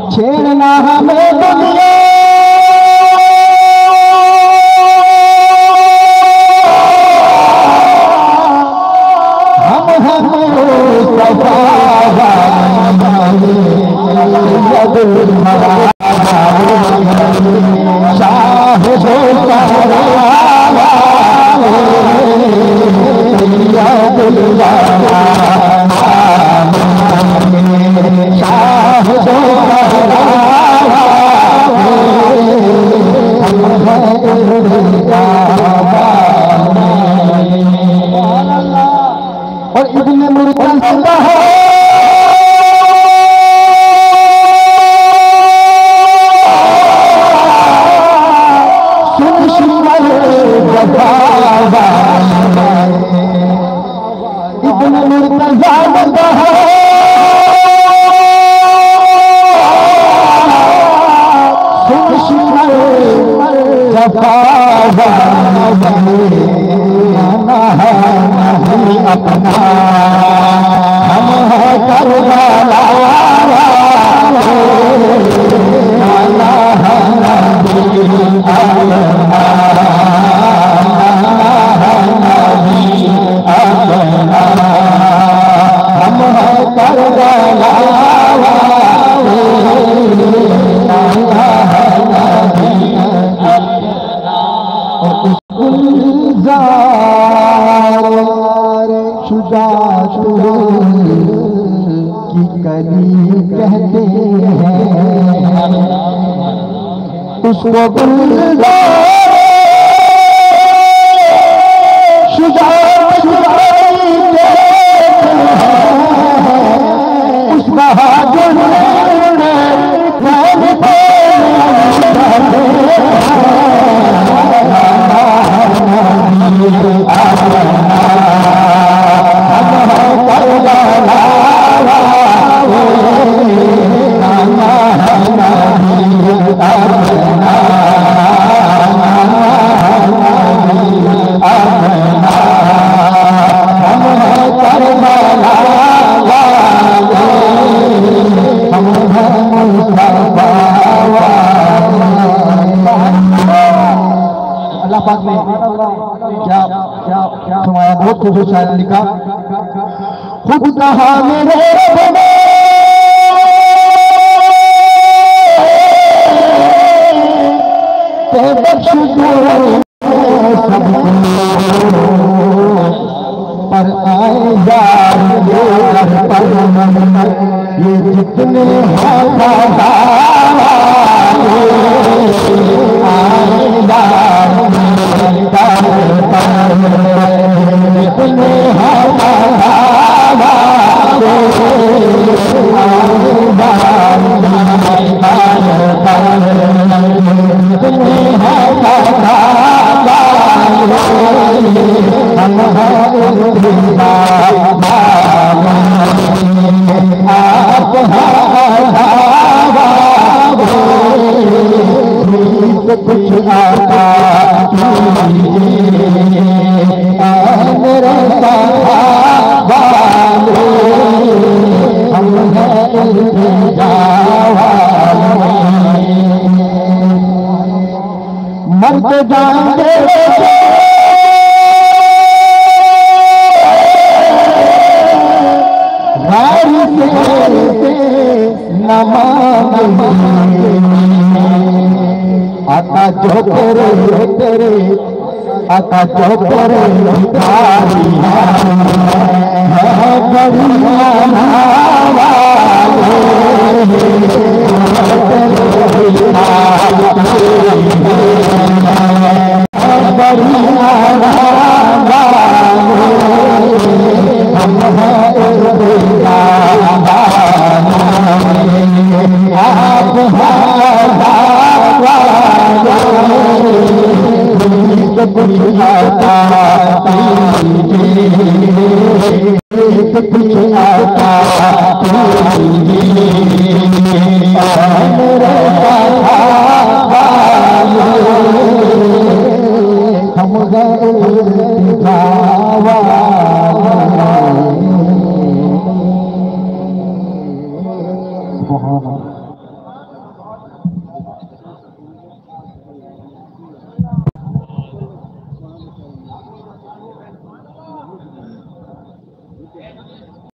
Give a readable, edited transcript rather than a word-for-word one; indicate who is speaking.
Speaker 1: छेड़ना हमें दुनिया और इब्ने मुर्तज़ा है सुन शिमल जफावा इब्ने मुर्तज़ा है सुन शिमल जफावा अपना हम है करबला नाना है नबी अपना हम है करबला की कली कहते हैं उसको गुलजार शुजात उस बहादुर क्या तुम्हारा बहुत खूबसूरत शायर लिखा खुद कहा मेरे बने ते बख्श दो सबको पर आएगा पर ये जितने हैं आएगा कुछ आता मेरे हम मरते जाएंगे आका जो तेरे आका जो तेरे कुछ आता कुछ आता हम गए